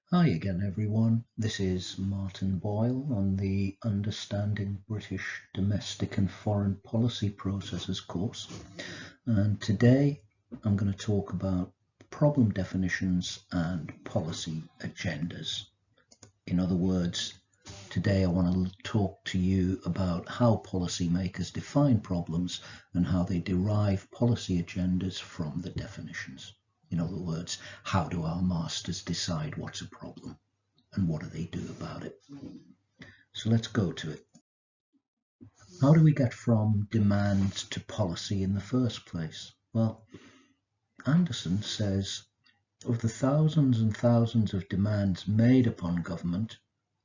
Hi again, everyone. This is Martin Boyle on the Understanding British Domestic and Foreign Policy Processes course. And today I'm going to talk about problem definitions and policy agendas. In other words, today I want to talk to you about how policymakers define problems and how they derive policy agendas from the definitions. In other words, how do our masters decide what's a problem? And what do they do about it? So let's go to it. How do we get from demand to policy in the first place? Well, Anderson says of the thousands and thousands of demands made upon government,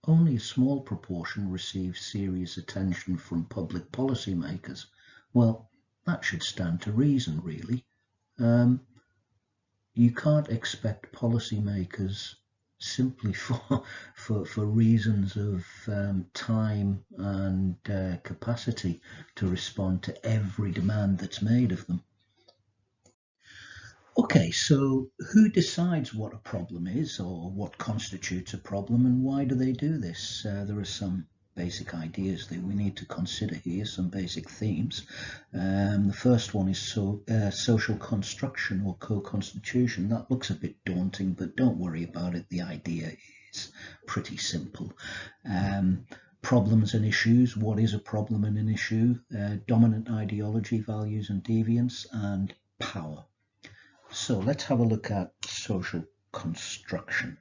only a small proportion receive serious attention from public policymakers. Well, that should stand to reason, really. You can't expect policymakers simply for reasons of time and capacity to respond to every demand that's made of them. Okay, so who decides what a problem is or what constitutes a problem, and why do they do this? There are some basic ideas that we need to consider here, some basic themes. The first one is social construction or co-constitution. That looks a bit daunting, but don't worry about it. The idea is pretty simple. Problems and issues. What is a problem and an issue? Dominant ideology, values and deviance, and power. So let's have a look at social construction.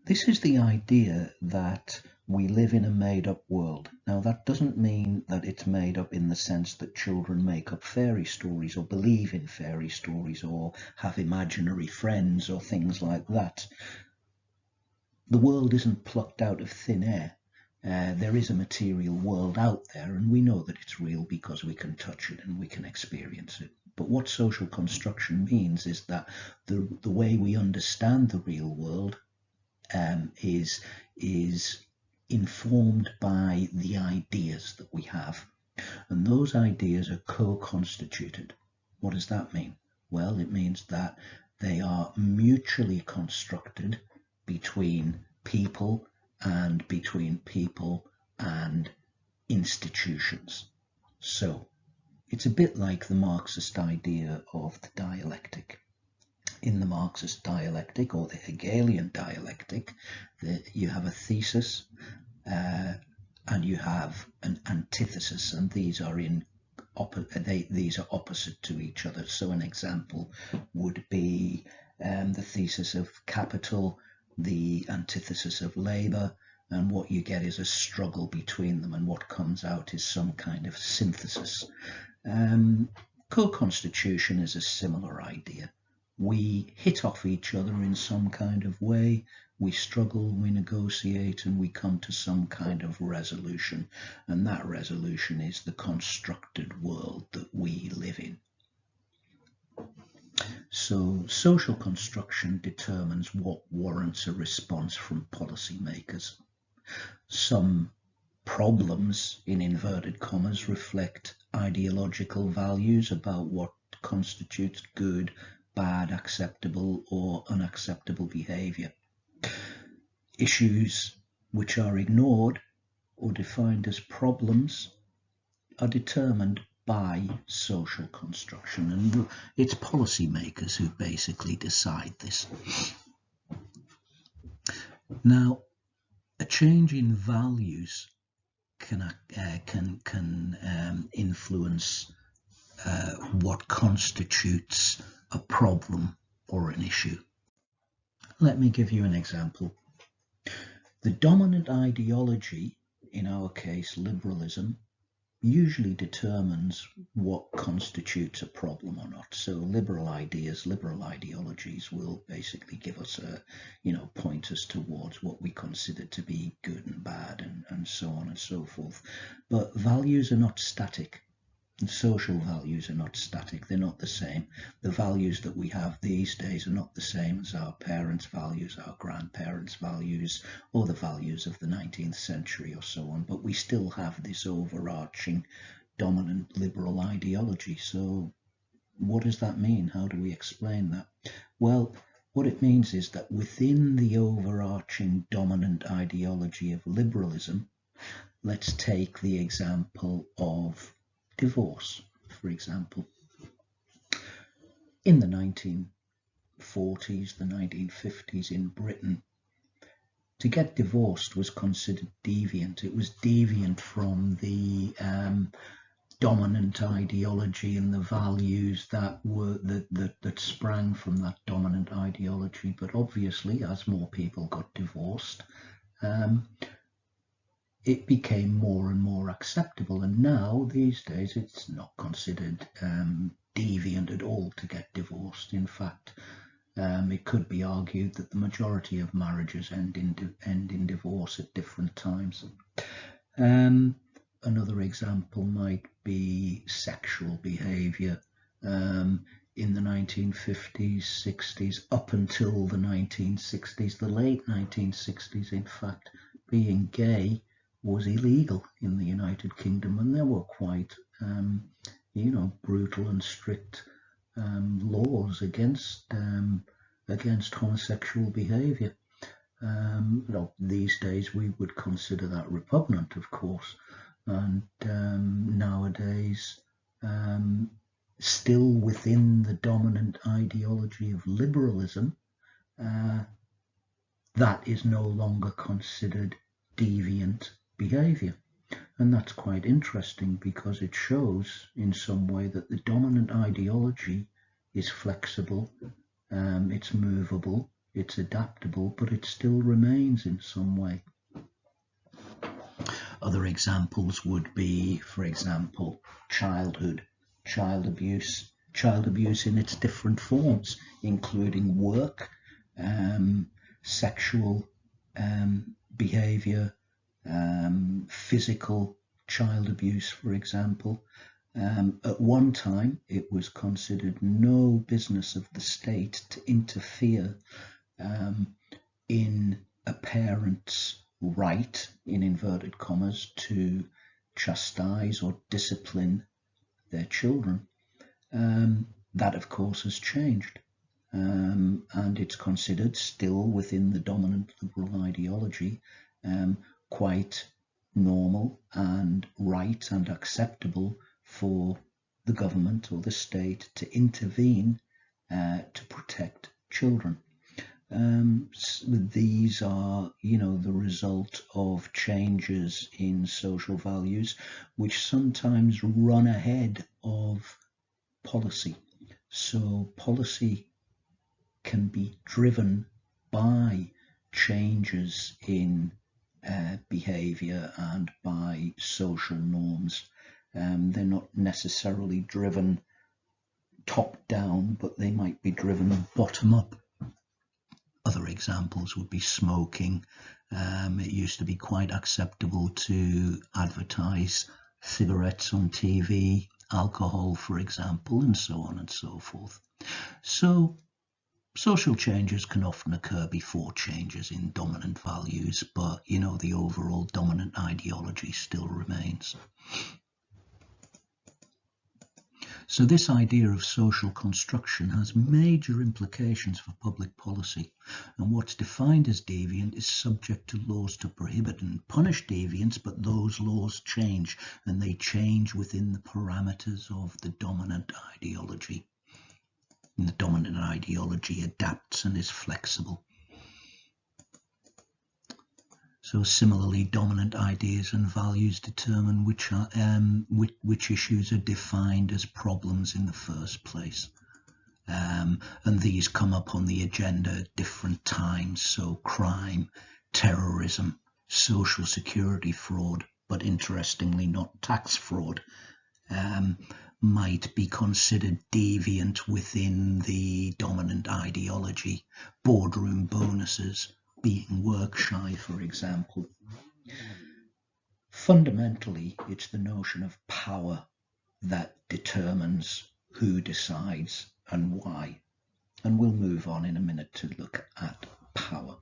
This is the idea that we live in a made-up world. Now, that doesn't mean that it's made up in the sense that children make up fairy stories or believe in fairy stories or have imaginary friends or things like that. The world isn't plucked out of thin air. There is a material world out there, and we know that it's real because we can touch it and we can experience it. But what social construction means is that the way we understand the real world is informed by the ideas that we have. And those ideas are co-constituted. What does that mean? Well, it means that they are mutually constructed between people and institutions. So it's a bit like the Marxist idea of the dialectic. In the Marxist dialectic or the Hegelian dialectic, you have a thesis and you have an antithesis, and these are opposite to each other. So an example would be the thesis of capital, the antithesis of labor, and what you get is a struggle between them, and what comes out is some kind of synthesis. Co-constitution is a similar idea. We hit off each other in some kind of way, we struggle, we negotiate, and we come to some kind of resolution, and that resolution is the constructed world that we live in. So social construction determines what warrants a response from policymakers. Some problems, in inverted commas, reflect ideological values about what constitutes good, bad, acceptable or unacceptable behavior. Issues which are ignored or defined as problems are determined by social construction, and it's policymakers who basically decide this. Now, a change in values can influence what constitutes a problem or an issue. Let me give you an example. The dominant ideology, in our case liberalism, usually determines what constitutes a problem or not. So liberal ideas, liberal ideologies will basically give us point us towards what we consider to be good and bad and so on and so forth. But values are not static. And social values are not static, they're not the same. The values that we have these days are not the same as our parents' values, our grandparents' values, or the values of the 19th century or so on. But we still have this overarching dominant liberal ideology. So what does that mean? How do we explain that? Well, What it means is that within the overarching dominant ideology of liberalism, let's take the example of divorce, for example. In the 1940s, the 1950s in Britain, to get divorced was considered deviant. It was deviant from the dominant ideology and the values that sprang from that dominant ideology. But obviously, as more people got divorced, it became more and more acceptable. And now, these days, it's not considered deviant at all to get divorced. In fact, it could be argued that the majority of marriages end in divorce at different times. Another example might be sexual behavior. In the 1950s, 60s, up until the 1960s, the late 1960s, in fact, being gay was illegal in the United Kingdom, and there were quite, brutal and strict laws against homosexual behavior. These days we would consider that repugnant, of course, and nowadays, still within the dominant ideology of liberalism, that is no longer considered deviant behavior. And that's quite interesting because it shows in some way that the dominant ideology is flexible, it's movable, it's adaptable, but it still remains in some way. Other examples would be, for example, childhood, child abuse in its different forms, including work, sexual behavior, physical child abuse, for example. At one time, it was considered no business of the state to interfere in a parent's right, in inverted commas, to chastise or discipline their children. That, of course, has changed. And it's considered still within the dominant liberal ideology quite normal and right and acceptable for the government or the state to intervene to protect children. These are, the result of changes in social values which sometimes run ahead of policy. So policy can be driven by changes in behavior and by social norms. They're not necessarily driven top down, but they might be driven bottom up. Other examples would be smoking. It used to be quite acceptable to advertise cigarettes on TV, alcohol, for example, and so on and so forth. So social changes can often occur before changes in dominant values, but the overall dominant ideology still remains. So this idea of social construction has major implications for public policy, and what's defined as deviant is subject to laws to prohibit and punish deviance, but those laws change, and they change within the parameters of the dominant ideology. And the dominant ideology adapts and is flexible. So similarly, dominant ideas and values determine which issues are defined as problems in the first place. And these come up on the agenda at different times. So crime, terrorism, social security fraud, but interestingly not tax fraud, might be considered deviant within the dominant ideology. Boardroom bonuses, being work shy, for example. Fundamentally, it's the notion of power that determines who decides and why. And we'll move on in a minute to look at power.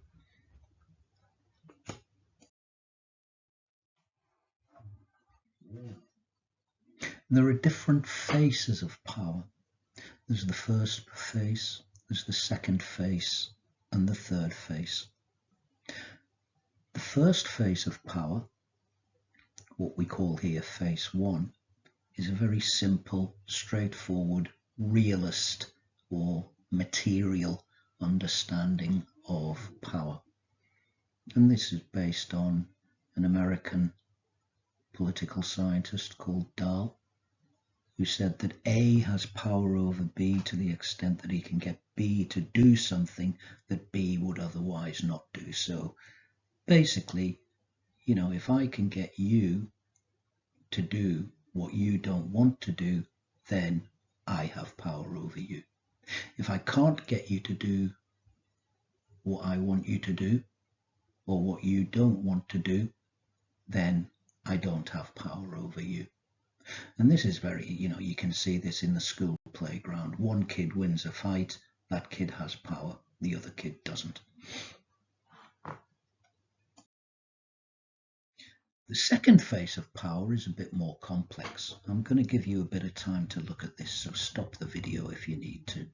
There are different faces of power. There's the first face, there's the second face and the third face. The first face of power, what we call here face one, is a very simple, straightforward, realist or material understanding of power. And this is based on an American political scientist called Dahl, who said that A has power over B to the extent that he can get B to do something that B would otherwise not do. So basically, if I can get you to do what you don't want to do, then I have power over you. If I can't get you to do what I want you to do, or what you don't want to do, then I don't have power over you. And this is very, you can see this in the school playground. One kid wins a fight, that kid has power, the other kid doesn't. The second face of power is a bit more complex. I'm going to give you a bit of time to look at this, so stop the video if you need to.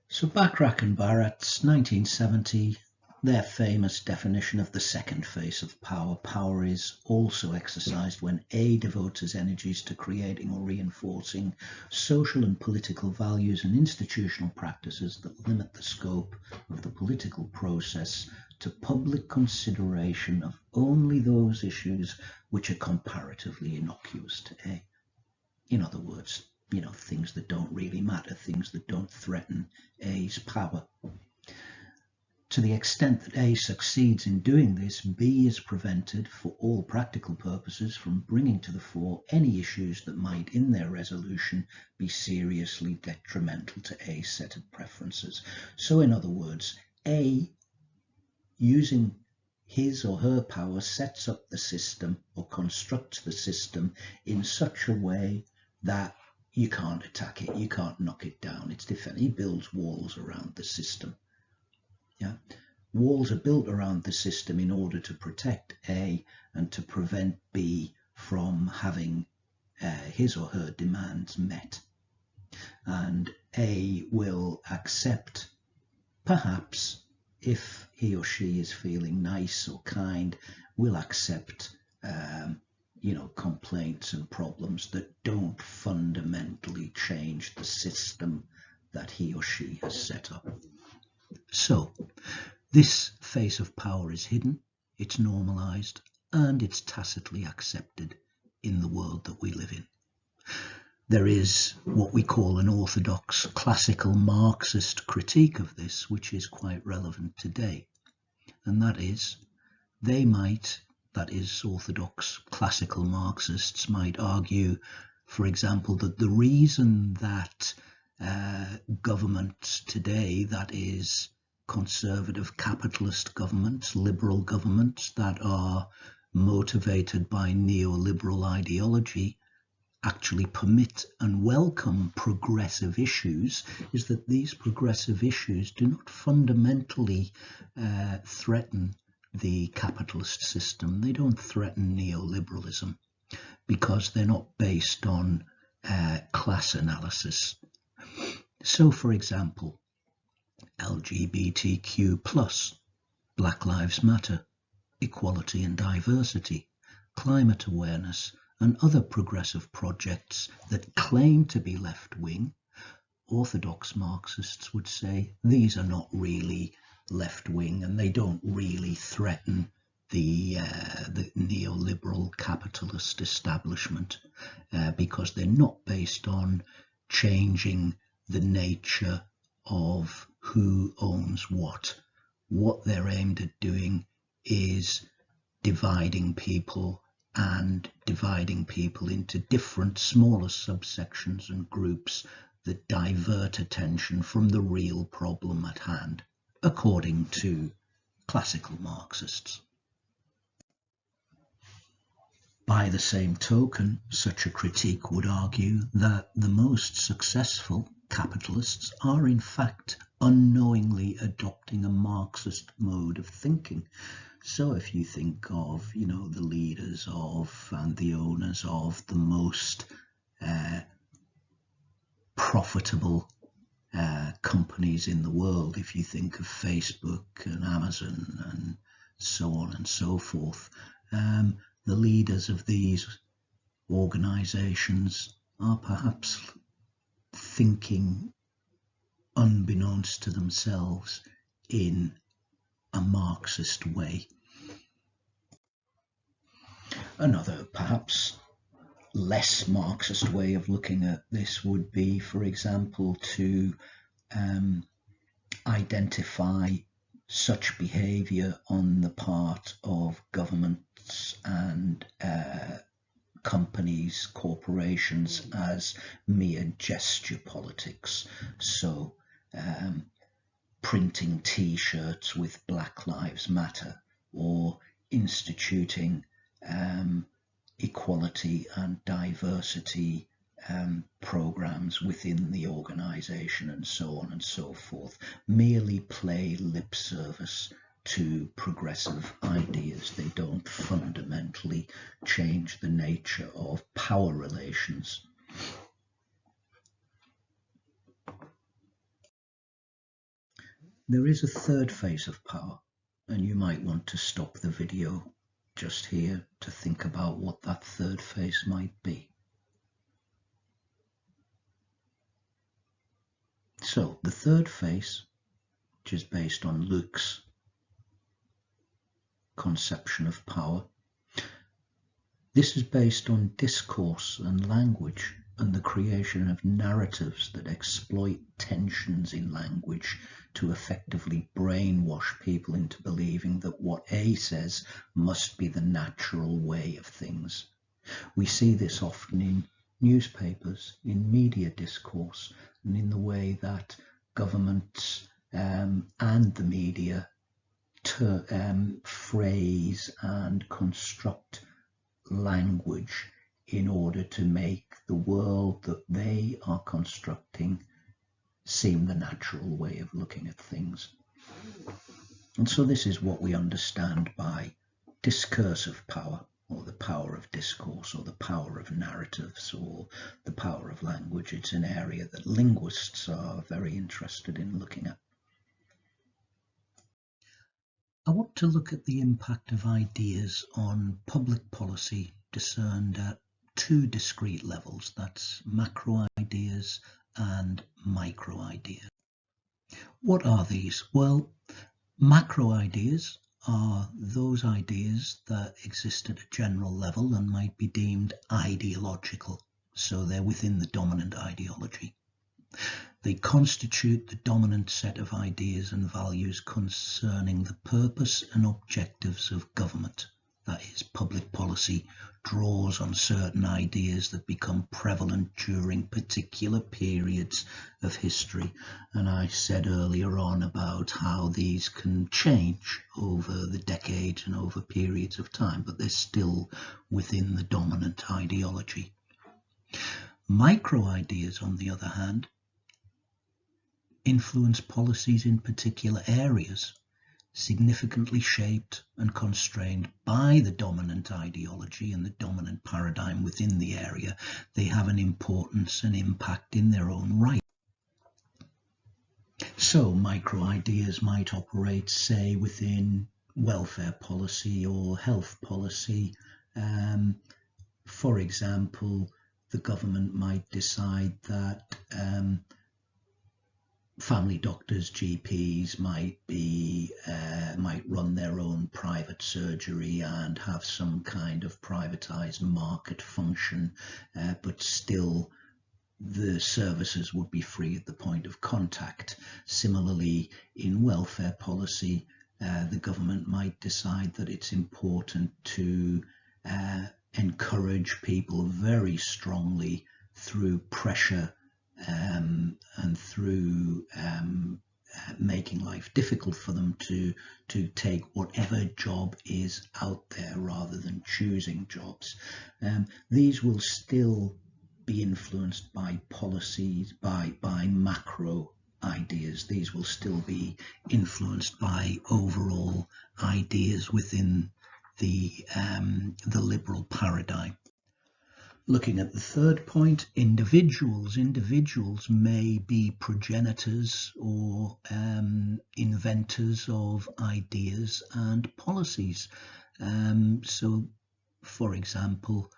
So Bachrach and Baratz, 1970, their famous definition of the second face of power. Power is also exercised when A devotes his energies to creating or reinforcing social and political values and institutional practices that limit the scope of the political process to public consideration of only those issues which are comparatively innocuous to A. In other words, things that don't really matter, things that don't threaten A's power. To the extent that A succeeds in doing this, B is prevented, for all practical purposes, from bringing to the fore any issues that might, in their resolution, be seriously detrimental to A's set of preferences. So, in other words, A, using his or her power, sets up the system or constructs the system in such a way that you can't attack it, you can't knock it down. It's defended. He builds walls around the system. Yeah, walls are built around the system in order to protect A and to prevent B from having his or her demands met. And A will accept, perhaps, if he or she is feeling nice or kind, will accept complaints and problems that don't fundamentally change the system that he or she has set up. So, this face of power is hidden, it's normalized, and it's tacitly accepted in the world that we live in. There is what we call an orthodox classical Marxist critique of this, which is quite relevant today. And that is, orthodox classical Marxists might argue, for example, that the reason that governments today, that is conservative capitalist governments, liberal governments that are motivated by neoliberal ideology, actually permit and welcome progressive issues, is that these progressive issues do not fundamentally threaten the capitalist system. They don't threaten neoliberalism because they're not based on class analysis. So, for example, LGBTQ+, Black Lives Matter, equality and diversity, climate awareness, and other progressive projects that claim to be left-wing, orthodox Marxists would say these are not really left-wing and they don't really threaten the neoliberal capitalist establishment because they're not based on changing the nature of who owns what. What they're aimed at doing is dividing people into different smaller subsections and groups that divert attention from the real problem at hand, according to classical Marxists. By the same token, such a critique would argue that the most successful capitalists are in fact unknowingly adopting a Marxist mode of thinking. So if you think of, the leaders of and the owners of the most profitable companies in the world. If you think of Facebook and Amazon and so on and so forth, the leaders of these organizations are perhaps thinking unbeknownst to themselves in a Marxist way. Another perhaps less Marxist way of looking at this would be, for example, to identify such behavior on the part of governments and companies, corporations, as mere gesture politics. So printing T-shirts with Black Lives Matter, or instituting equality and diversity programs within the organization, and so on and so forth, merely play lip service to progressive ideas. They don't fundamentally change the nature of power relations. There is a third phase of power, and you might want to stop the video just here to think about what that third phase might be. So the third phase, which is based on Luke's conception of power, this is based on discourse and language and the creation of narratives that exploit tensions in language to effectively brainwash people into believing that what A says must be the natural way of things. We see this often in newspapers, in media discourse, and in the way that governments and the media phrase and construct language in order to make the world that they are constructing seem the natural way of looking at things. And so this is what we understand by discursive power, or the power of discourse, or the power of narratives, or the power of language. It's an area that linguists are very interested in looking at. I want to look at the impact of ideas on public policy discerned at two discrete levels. That's macro ideas and micro ideas. What are these? Well, macro ideas are those ideas that exist at a general level and might be deemed ideological, so they're within the dominant ideology. They constitute the dominant set of ideas and values concerning the purpose and objectives of government. That is, public policy draws on certain ideas that become prevalent during particular periods of history. And I said earlier on about how these can change over the decades and over periods of time, but they're still within the dominant ideology. Micro ideas, on the other hand, influence policies in particular areas, significantly shaped and constrained by the dominant ideology and the dominant paradigm within the area. They have an importance and impact in their own right. So micro ideas might operate, say, within welfare policy or health policy. For example, the government might decide that family doctors, GPs might run their own private surgery and have some kind of privatized market function, but still the services would be free at the point of contact. Similarly, in welfare policy, the government might decide that it's important to encourage people very strongly through pressure and through making life difficult for them to take whatever job is out there rather than choosing jobs. These will still be influenced by policies, by macro ideas. These will still be influenced by overall ideas within the liberal paradigm. Looking at the third point, individuals. Individuals may be progenitors or inventors of ideas and policies. So, for example,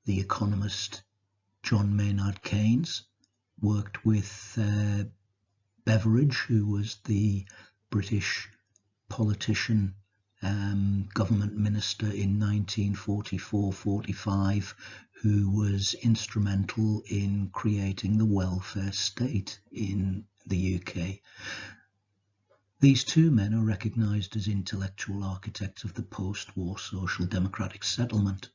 the economist John Maynard Keynes worked with Beveridge, who was the British politician, government minister in 1944-45, who was instrumental in creating the welfare state in the UK. These two men are recognised as intellectual architects of the post-war social democratic settlement,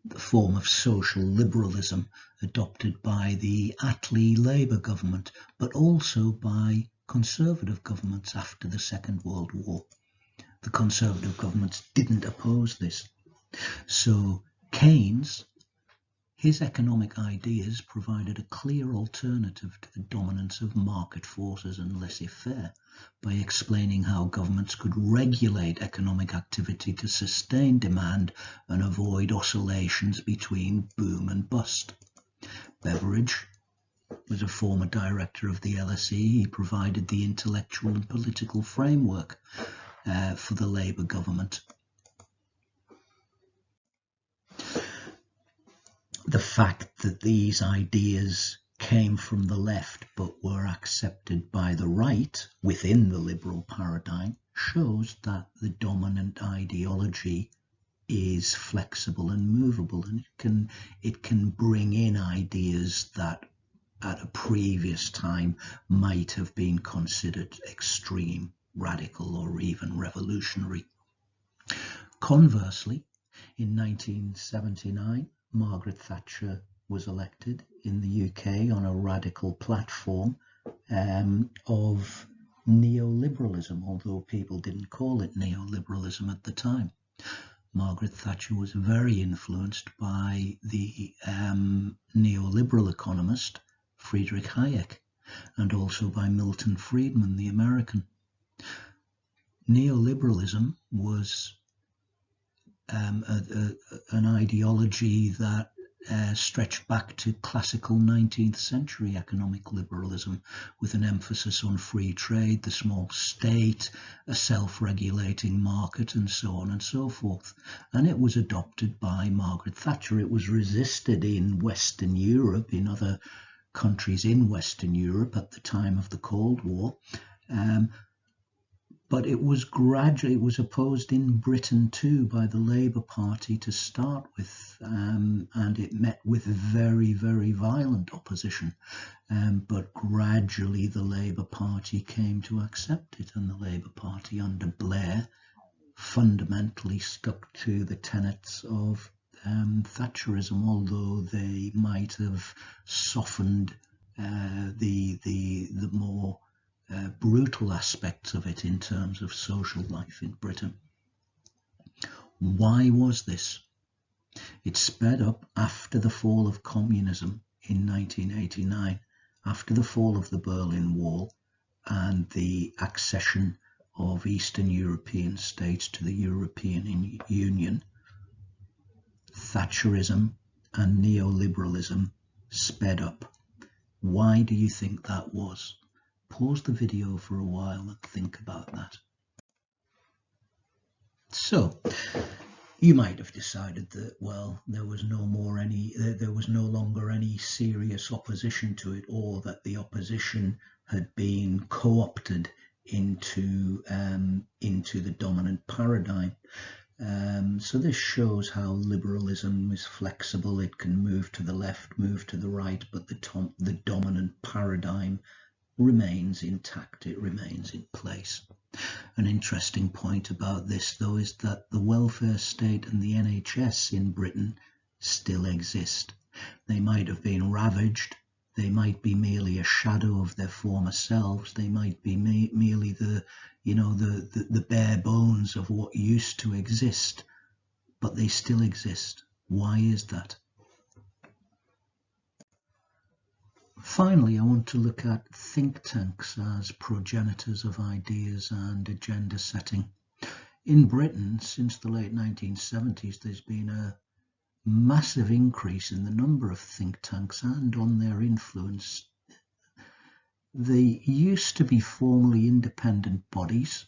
the form of social liberalism adopted by the Attlee Labour government, but also by conservative governments after the Second World War. The conservative governments didn't oppose this. So Keynes, his economic ideas provided a clear alternative to the dominance of market forces and laissez-faire by explaining how governments could regulate economic activity to sustain demand and avoid oscillations between boom and bust. Beveridge was a former director of the LSE. He provided the intellectual and political framework for the Labour government. The fact that these ideas came from the left but were accepted by the right within the liberal paradigm shows that the dominant ideology is flexible and movable, and it can bring in ideas that at a previous time might have been considered extreme, radical, or even revolutionary. Conversely, in 1979, Margaret Thatcher was elected in the UK on a radical platform of neoliberalism, although people didn't call it neoliberalism at the time. Margaret Thatcher was very influenced by the neoliberal economist Friedrich Hayek, and also by Milton Friedman, the American. Neoliberalism was an ideology that stretched back to classical 19th century economic liberalism, with an emphasis on free trade, the small state, a self-regulating market, and so on and so forth. And it was adopted by Margaret Thatcher. It was resisted in Western Europe, in other countries in Western Europe at the time of the Cold War. But it was opposed in Britain too by the Labour Party to start with, and it met with very, very violent opposition. But gradually the Labour Party came to accept it, and the Labour Party under Blair fundamentally stuck to the tenets of Thatcherism, although they might have softened the more brutal aspects of it in terms of social life in Britain. Why was this? It sped up after the fall of communism in 1989, after the fall of the Berlin Wall and the accession of Eastern European states to the European Union. Thatcherism and neoliberalism sped up. Why do you think that was? Pause the video for a while and think about that. So, you might have decided that, well, there was no longer any serious opposition to it, or that the opposition had been co-opted into the dominant paradigm. So this shows how liberalism is flexible. It can move to the left, move to the right, but the dominant paradigm remains intact. It remains in place. An interesting point about this, though, is that the welfare state and the NHS in Britain still exist. They might have been ravaged. They might be merely a shadow of their former selves. They might be merely the bare bones of what used to exist, but they still exist. Why is that? Finally, I want to look at think tanks as progenitors of ideas and agenda setting. In Britain, since the late 1970s, there's been a massive increase in the number of think tanks and on their influence. They used to be formally independent bodies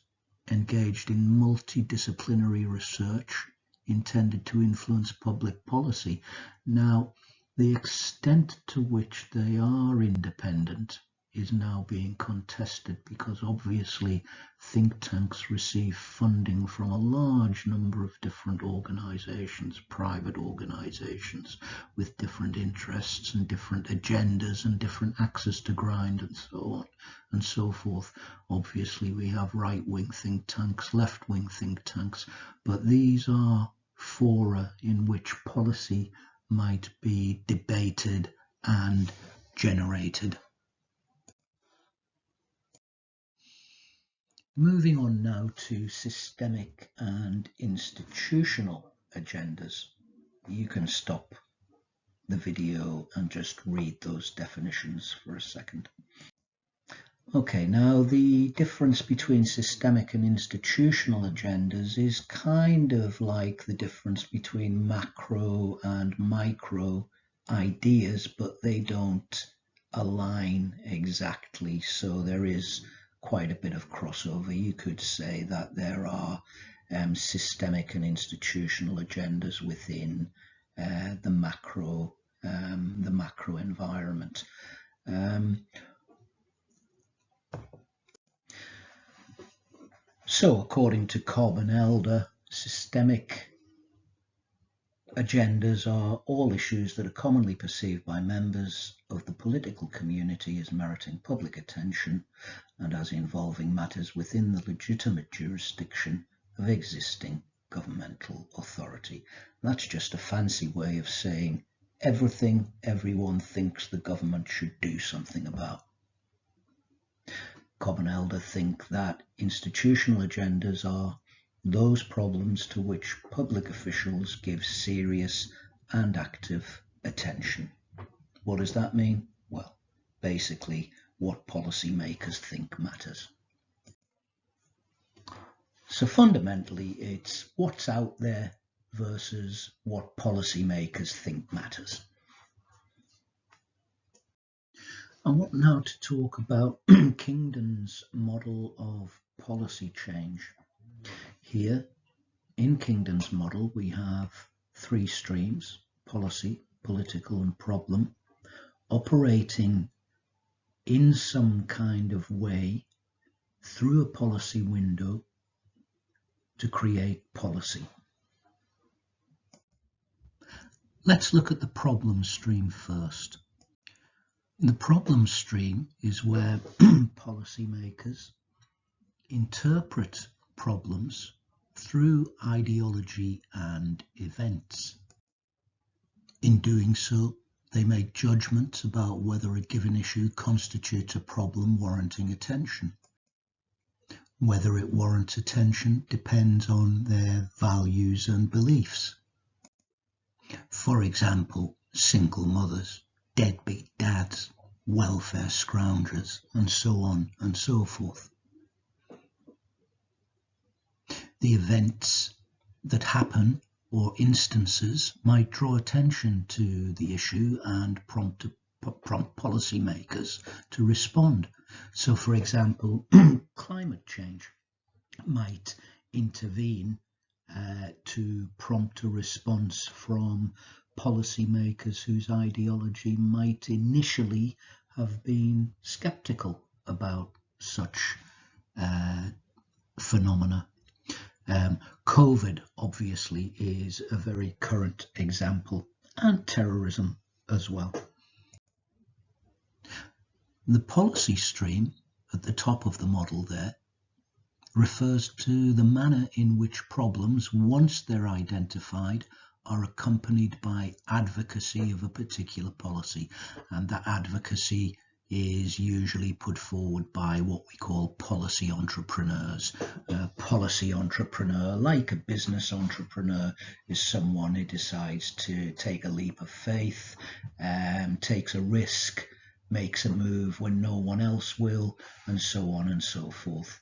engaged in multidisciplinary research intended to influence public policy. Now, the extent to which they are independent is now being contested because obviously think tanks receive funding from a large number of different organizations, private organizations with different interests and different agendas and different axes to grind and so on and so forth. Obviously we have right-wing think tanks, left-wing think tanks, but these are fora in which policy might be debated and generated. Moving on now to systemic and institutional agendas. You can stop the video and just read those definitions for a second. Okay, now the difference between systemic and institutional agendas is kind of like the difference between macro and micro ideas, but they don't align exactly, so there is quite a bit of crossover. You could say that there are systemic and institutional agendas within the macro environment. So, according to Cobb and Elder, systemic agendas are all issues that are commonly perceived by members of the political community as meriting public attention and as involving matters within the legitimate jurisdiction of existing governmental authority. That's just a fancy way of saying everything everyone thinks the government should do something about. Cobb and Elder think that institutional agendas are those problems to which public officials give serious and active attention. What does that mean? Well, basically what policymakers think matters. So fundamentally, it's what's out there versus what policymakers think matters. I want now to talk about Kingdon's model of policy change. Here, in Kingdon's model, we have three streams: policy, political, and problem, operating in some kind of way through a policy window to create policy. Let's look at the problem stream first. The problem stream is where policymakers interpret problems through ideology and events. In doing so, they make judgments about whether a given issue constitutes a problem warranting attention. Whether it warrants attention depends on their values and beliefs. For example, single mothers, deadbeat dads, welfare scroungers, and so on and so forth. The events that happen or instances might draw attention to the issue and prompt policymakers to respond. So, for example, climate change might intervene to prompt a response from policymakers whose ideology might initially have been skeptical about such phenomena. COVID obviously is a very current example, and terrorism as well. The policy stream at the top of the model there refers to the manner in which problems, once they're identified, are accompanied by advocacy of a particular policy, and that advocacy is usually put forward by what we call policy entrepreneurs. A policy entrepreneur, like a business entrepreneur, is someone who decides to take a leap of faith, takes a risk, makes a move when no one else will, and so on and so forth.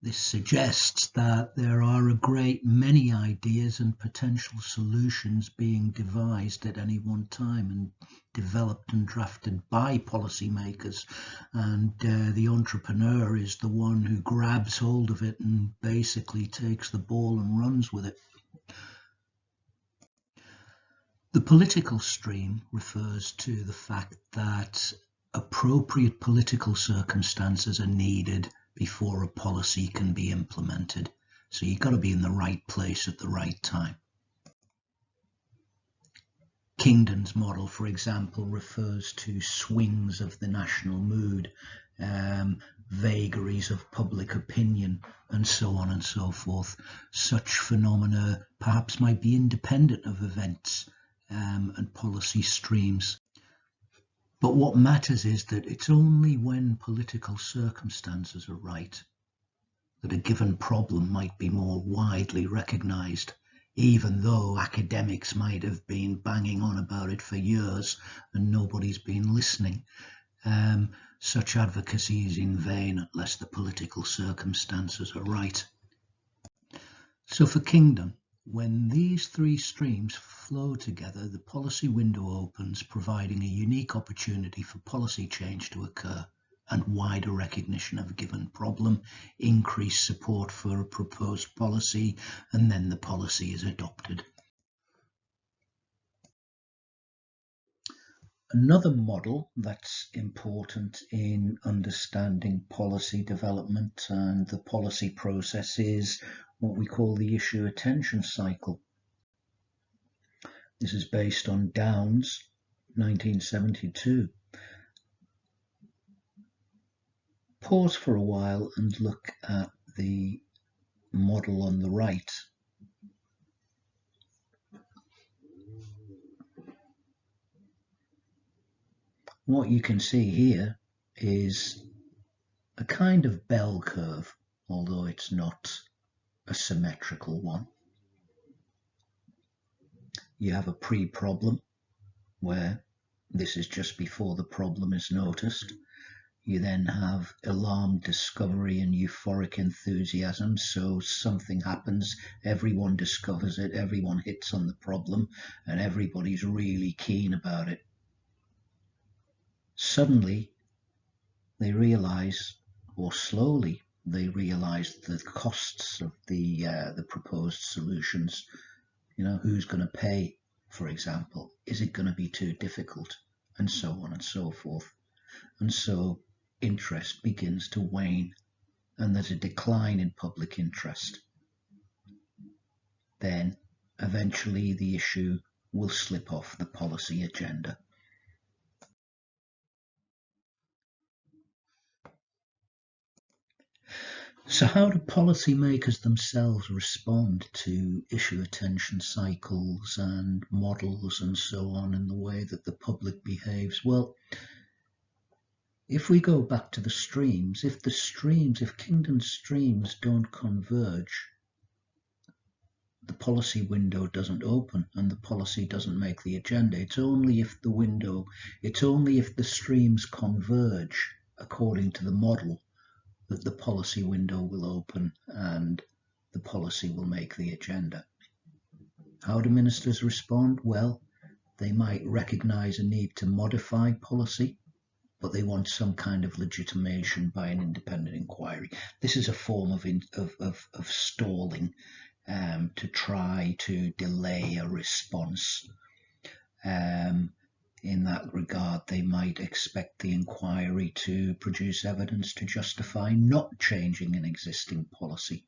This suggests that there are a great many ideas and potential solutions being devised at any one time and developed and drafted by policymakers, and the entrepreneur is the one who grabs hold of it and basically takes the ball and runs with it. The political stream refers to the fact that appropriate political circumstances are needed before a policy can be implemented. So you've got to be in the right place at the right time. Kingdon's model, for example, refers to swings of the national mood, vagaries of public opinion, and so on and so forth. Such phenomena perhaps might be independent of events and policy streams. But what matters is that it's only when political circumstances are right that a given problem might be more widely recognized, even though academics might have been banging on about it for years and nobody's been listening. Such advocacy is in vain unless the political circumstances are right. So for Kingdon, when these three streams flow together, the policy window opens, providing a unique opportunity for policy change to occur and wider recognition of a given problem, increased support for a proposed policy, and then the policy is adopted. Another model that's important in understanding policy development and the policy process is what we call the issue attention cycle. This is based on Downes, 1972. Pause for a while and look at the model on the right. What you can see here is a kind of bell curve, although it's not a symmetrical one. You have a pre-problem where this is just before the problem is noticed. You then have alarm, discovery, and euphoric enthusiasm. So something happens, everyone discovers it, everyone hits on the problem, and everybody's really keen about it. Suddenly, they realize, or slowly, they realize the costs of the proposed solutions. You know, who's going to pay, for example? Is it going to be too difficult? And so on and so forth. And so interest begins to wane, and there's a decline in public interest. Then, eventually, the issue will slip off the policy agenda. So how do policymakers themselves respond to issue attention cycles and models and so on in the way that the public behaves? Well, if we go back to the streams, if Kingdon's streams don't converge, the policy window doesn't open and the policy doesn't make the agenda. It's only if the streams converge according to the model that the policy window will open and the policy will make the agenda. How do ministers respond? Well, they might recognize a need to modify policy, but they want some kind of legitimation by an independent inquiry. This is a form of stalling to try to delay a response. In that regard, they might expect the inquiry to produce evidence to justify not changing an existing policy.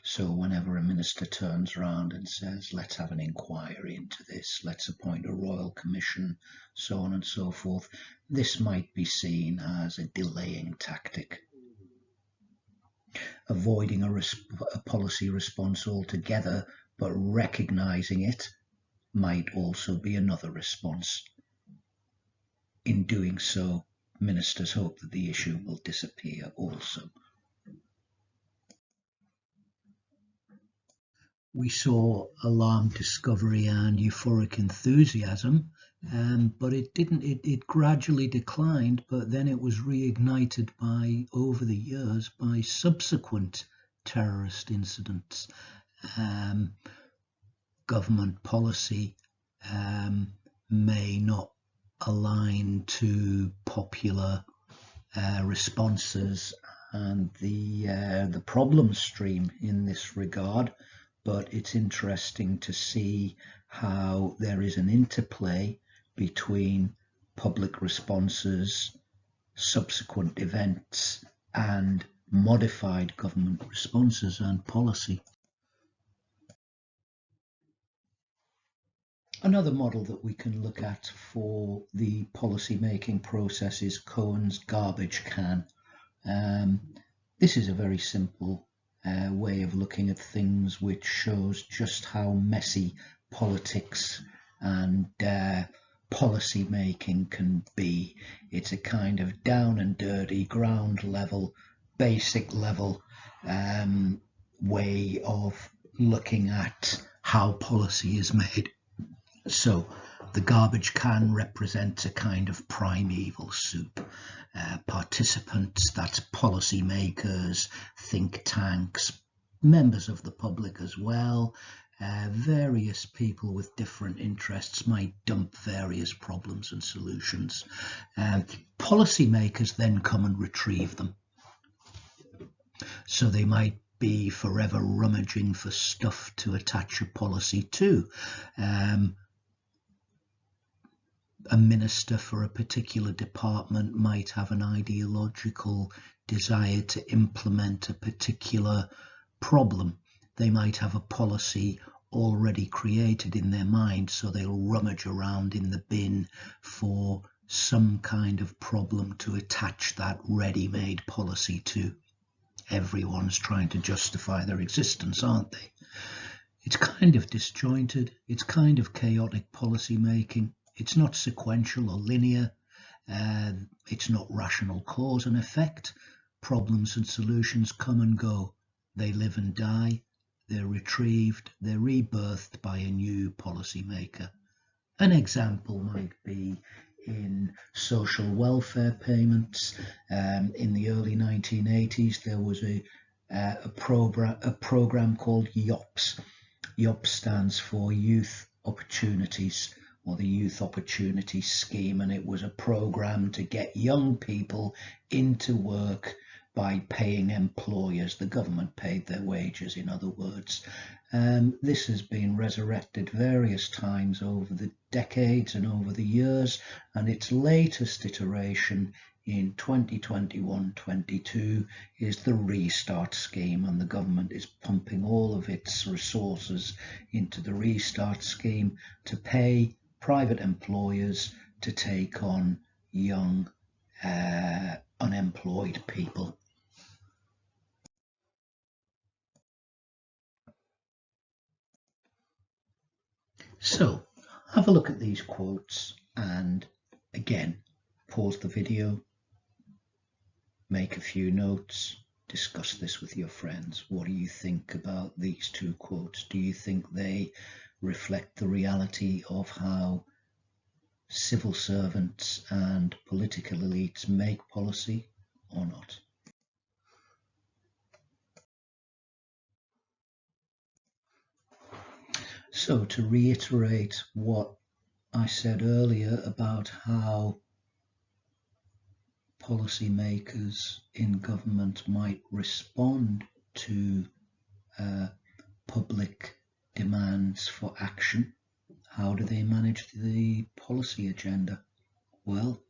So whenever a minister turns around and says, let's have an inquiry into this, let's appoint a royal commission, so on and so forth, this might be seen as a delaying tactic. Avoiding a policy response altogether, but recognizing it, might also be another response. In doing so, ministers hope that the issue will disappear also. We saw alarm, discovery, and euphoric enthusiasm but it didn't. It gradually declined, but then it was reignited over the years by subsequent terrorist incidents. Government policy may not align to popular responses and the problem stream in this regard, but it's interesting to see how there is an interplay between public responses, subsequent events, and modified government responses and policy. Another model that we can look at for the policy-making process is Cohen's garbage can. This is a very simple way of looking at things, which shows just how messy politics and policy making can be. It's a kind of down and dirty, ground level, basic level way of looking at how policy is made. So the garbage can represents a kind of primeval soup. Participants, that's policy makers, think tanks, members of the public as well. Various people with different interests might dump various problems and solutions. Policy makers then come and retrieve them. So they might be forever rummaging for stuff to attach a policy to. A minister for a particular department might have an ideological desire to implement a particular problem. They might have a policy already created in their mind, so they'll rummage around in the bin for some kind of problem to attach that ready-made policy to. Everyone's trying to justify their existence, aren't they? It's kind of disjointed. It's kind of chaotic policy making. It's not sequential or linear. It's not rational cause and effect. Problems and solutions come and go. They live and die. They're retrieved. They're rebirthed by a new policymaker. An example might be in social welfare payments. In the early 1980s, there was a program called YOPS. YOPS stands for Youth Opportunities, or the Youth Opportunity Scheme, and it was a program to get young people into work by paying employers. The government paid their wages, in other words. This has been resurrected various times over the decades and over the years, and its latest iteration in 2021-22 is the Restart Scheme, and the government is pumping all of its resources into the Restart Scheme to pay private employers to take on young unemployed people. So have a look at these quotes and again pause the video, make a few notes, discuss this with your friends. What do you think about these two quotes? Do you think they reflect the reality of how civil servants and political elites make policy or not? So to reiterate what I said earlier about how policymakers in government might respond to public demands for action, how do they manage the policy agenda? Well,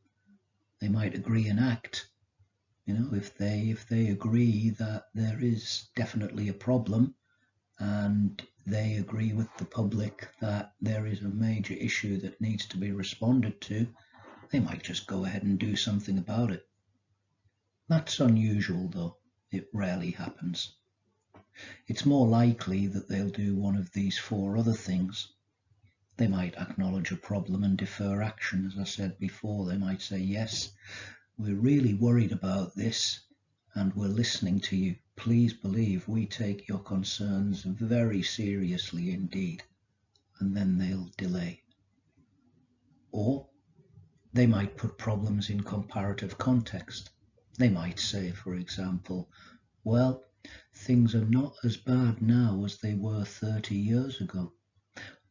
they might agree and act. If they agree that there is definitely a problem and they agree with the public that there is a major issue that needs to be responded to, they might just go ahead and do something about it. That's unusual, though. It rarely happens. It's more likely that they'll do one of these four other things. They might acknowledge a problem and defer action, as I said before. They might say, yes, we're really worried about this and we're listening to you. Please believe we take your concerns very seriously indeed. And then they'll delay. Or they might put problems in comparative context. They might say, for example, well, things are not as bad now as they were 30 years ago.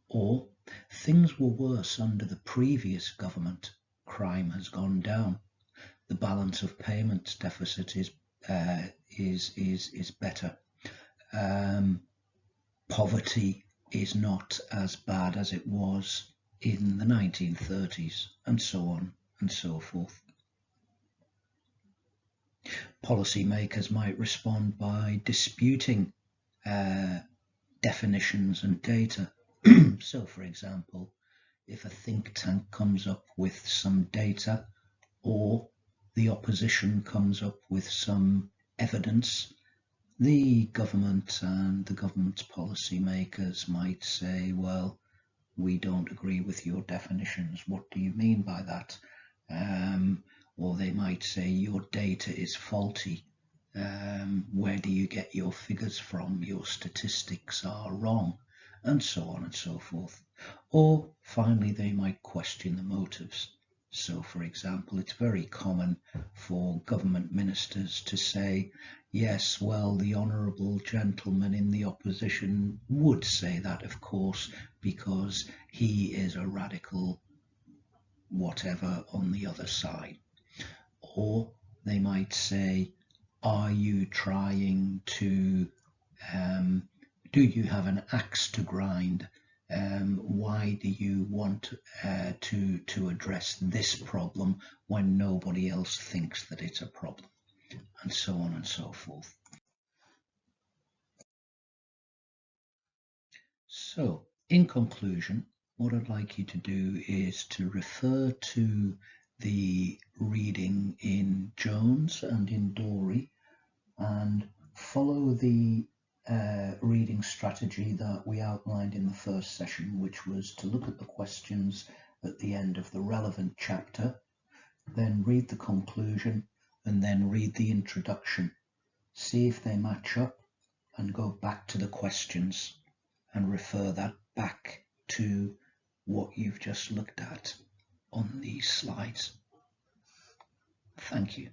Or things were worse under the previous government. Crime has gone down. The balance of payments deficit is better. Poverty is not as bad as it was in the 1930s, and so on and so forth. Policymakers might respond by disputing definitions and data. So, for example, if a think tank comes up with some data, or the opposition comes up with some evidence, the government and the government's policymakers might say, well, we don't agree with your definitions. What do you mean by that? Or they might say your data is faulty. Where do you get your figures from? Your statistics are wrong, and so on and so forth. Or finally, they might question the motives. So, for example, it's very common for government ministers to say, yes, well, the honourable gentleman in the opposition would say that, of course, because he is a radical whatever on the other side. Or they might say, are you trying to, do you have an axe to grind? Why do you want to address this problem when nobody else thinks that it's a problem? And so on and so forth. So, in conclusion, what I'd like you to do is to refer to the reading in Jones and in Dorey and follow the reading strategy that we outlined in the first session, which was to look at the questions at the end of the relevant chapter, then read the conclusion, and then read the introduction. See if they match up and go back to the questions and refer that back to what you've just looked at on these slides. Thank you.